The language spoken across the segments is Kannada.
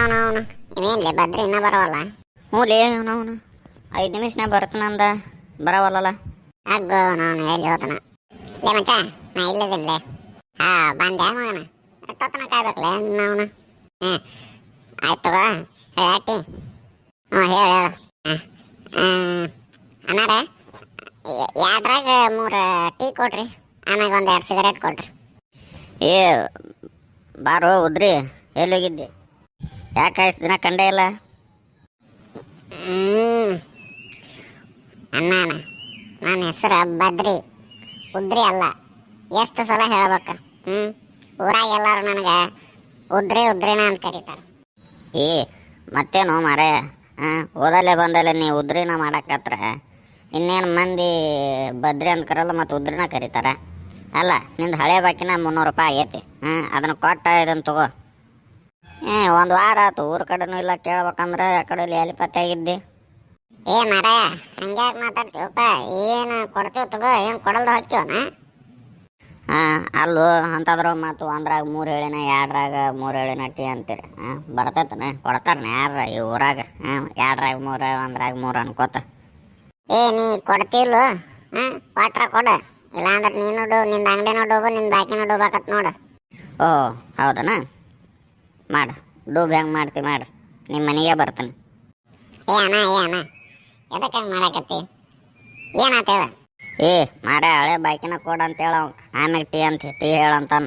ಅವನವನು ಇವೇನ್ಲಿ ಬದ್ರಿ ಇನ್ನ ಬರವಲ್ಲ. ಹ್ಞೂ ಲೇ ಅವನವನು 5 ನಿಮಿಷನಾಗ ಬರ್ತಾನಂದ ಬರವಲ್ಲಲ್ಲ. ಅಗ್ಗೋ ನಾನು ಎಲ್ಲಿ ಹೋತನ ಲೇ ಮಚ್ಚ, ನಾ ಇಲ್ಲದಿನ್ಲೇ. ಬಂದೆ ಮಗನ, ಎಷ್ಟೊತ್ತನ ಕಾಯ್ಬೇಕಲೇ ಅವನು. ಆಯ್ತು ತಗೋ ಹೇಳಿ. ಹೇಳು ಹೇಳು. ಅನ್ನಾರ 2ರಾಗ 3 ಟೀ ಕೊಡ್ರಿ, ಆಮ್ಯಾಗ 1-2 ಸಿಗರೇಟ್ ಕೊಡ್ರಿ. ಏ ಬಾರೋ ಉದ್ರಿ, ಎಲ್ಲಿ ಹೋಗಿದ್ದೆ? ಯಾಕೆ ಇಷ್ಟು ದಿನ ಕಂಡೇ ಇಲ್ಲ? ಅಣ್ಣಾನ ನನ್ನ ಹೆಸರು ಬದ್ರಿ, ಉದ್ರಿ ಅಲ್ಲ. ಎಷ್ಟು ಸಲ ಹೇಳ್ಬೇಕು? ಊರಾಗ ಎಲ್ಲರೂ ನನಗೆ ಉದ್ರಿ ಉದ್ರಿನ ಅಂತ ಕರೀತಾರೆ. ಏ ಮತ್ತೇನು ಮಾರೇ, ಓದಲ್ಲೇ ಬಂದಲ್ಲೇ ನೀ ಉದ್ರಿನ ಮಾಡಕತ್ರ ಇನ್ನೇನು ಮಂದಿ ಬದ್ರಿ ಅಂತ ಕರಲ್ಲ ಮತ್ತು ಉದ್ರಿನ ಕರೀತಾರೆ. ಅಲ್ಲ ನಿಂದು ಹಳೆ ಬಾಕಿನ 300 ರೂಪಾಯಿ ಆಗೈತಿ. ಅದನ್ನು ಕೊಟ್ಟ ಇದನ್ನು ತಗೋ. 1 ವಾರ ಆಯ್ತು ಊರ ಕಡೆನೂ ಇಲ್ಲ, ಕೇಳ್ಬೇಕಂದ್ರೆ ಆ ಕಡೆ ಎಲ್ಲಿ ಪತ್ತೆ ಆಗಿದ್ದೆ. ಏ ಮಾರ, ಹಂಗ್ಯಾಕೆ ಮಾತಾಡ್ತೀವಪ್ಪ? ಏನು ಕೊಡ್ತೀವಿ ತಗೋ, ಏನು ಕೊಡಲ್ದು ಹಾಕ್ತೀವನ? ಅಲ್ಲೂ ಅಂತಂದ್ರೆ ಮತ್ತು 1ರಾಗ 3 ಹೇಳಿನ 2ರಾಗ 3 ಹೇಳಿನ ಟೀ ಅಂತೀರಿ. ಬರ್ತೈತನ ಕೊಡ್ತಾರನ ಯಾರ ಈ ಊರಾಗ? 2ರಾಗ 3 1ರಾಗ 3 ಅನ್ಕೋತ. ನೀ ಕೊಡ್ತಿಲ್ಲ, ಕೊಟ್ರ ಕೊಡು. ಇಲ್ಲಾಂದ್ರೆ ನೀನು ನಿಂದು ಅಂಗಡಿನೋ ಡೂಬು, ನಿಂದು ಬಾಕಿನೋ ಡೂಬಾಕತ್ ನೋಡು. ಓ ಹೌದನ? ಮಾಡು ಡೂಬ್ ಹೆಂಗೆ ಮಾಡ್ತಿ ಮಾಡು, ನಿಮ್ಮ ಮನೆಗೆ ಬರ್ತಾನೆ. ಅಣ್ಣ ಎದಕ್ಕೆ ಹಂಗೆ ಮಾಡಾಕತ್ತಿ? ಏನಾತ ಹೇಳ? ಮಾರ ಹಳೆ ಬಾಕಿನ ಕೊಡು ಅಂತ ಹೇಳ, ಆಮ್ಯಾಗ ಟೀ ಅಂತ ಟೀ ಹೇಳಂತಾನ.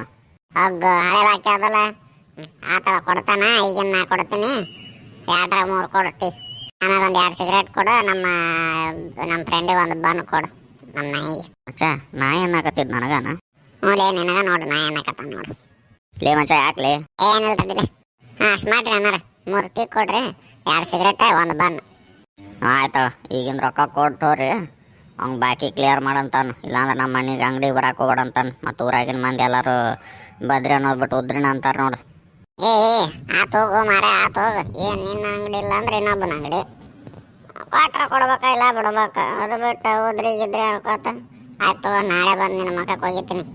ಹಗ್ಗ ಹಳೆ ಬಾಕಿ ಅದಲ್ಲ, ಆತಳ ಕೊಡ್ತಾನ. ಈಗಿನ ನಾ ಕೊಡ್ತೀನಿ. 2ರಾಗ 3 ಕೊಡು ಟೀ, ಆಮ್ಯಾಗ 1-2 ಸಿಗರೇಟ್ ಕೊಡು. ನಮ್ಮ ಫ್ರೆಂಡಿಗೆ 1 ಬನ್ ಕೊಡು, ನಮ್ಮ ನಾಯಿಗೆ. ಮಚ್ಚ ನಾ ಏನಾಕತ್ತಿದ್ ನನಗನ? ಲೇ ನಿನಗ ನೋಡು, ನಾ ಏನಕತ್ತ ನೋಡು. ಲೇ ಮಚ್ಚ ಯಾಕ್ಲೆ? ಏನಿಲ್ತದಿಲ್ಲ. ಅಷ್ಟು ಮಾಡ್ರಿ ಅನ್ನಾರ. 3 ಟೀ ಕೊಡ್ರಿ, 2 ಸಿಗರೇಟ್ 1 ಬನ್. ಆಯ್ತಳ, ಈಗಿನ ರೊಕ್ಕ ಕೊಟ್ಟೋರಿ ಅವ್ನು ಬಾಕಿ ಕ್ಲಿಯರ್ ಮಾಡಂತಾನು. ಇಲ್ಲಾಂದ್ರೆ ನಮ್ಮ ಮನೆಗೆ ಅಂಗಡಿಗೆ ಬರಕ್ಕೆ ಹೋಗ್ಬೇಡಂತಾನು. ಮತ್ತು ಊರಾಗಿನ ಮಂದಿ ಎಲ್ಲರೂ ಬದ್ರಿ ಅನ್ನೋದ್ಬಿಟ್ಟು ಉದ್ರಿನ ಅಂತಾರೆ ನೋಡು. ಆತು ಹೋಗು ಮಾರ, ಆತು ಹೋಗು. ಏನು ನಿನ್ನ ಅಂಗಡಿ ಇಲ್ಲ ಅಂದ್ರೆ ಇನ್ನೊಬ್ಬನ ಅಂಗಡಿ. ಕ್ವಾಟ್ರ ಕೊಡ್ಬೇಕ ಇಲ್ಲ ಬಿಡ್ಬೇಕ, ಅದು ಬಿಟ್ಟು ಉದ್ರಿ ಗಿದ್ರಿ ಅನ್ಕೋತ. ಆಯ್ತು ನಾಳೆ ಬಂದು ನಿನ್ನ ಮಕ್ಕಕ್ಕೆ ಹೋಗಿತೀನಿ.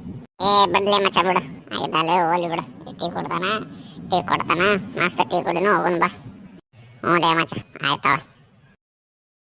ಬಿಡ್ಲಿ ಮಚ್ಚ ಬಿಡು, ಆಗಿದ್ದಲ್ಲೇ ಹೋಗ್ಲಿ ಬಿಡು. ಟೀ ಕೊಡ್ತಾನ, ಟೀ ಕೊಡ್ತಾನ, ಮಸ್ತ್ ಟೀ ಕುಡಿನೂ ಹೋಗುನ್ ಬಾ. ಹ್ಞೂ ಲೇ ಮಚ್ಚ, ಆಯ್ತಾಳ.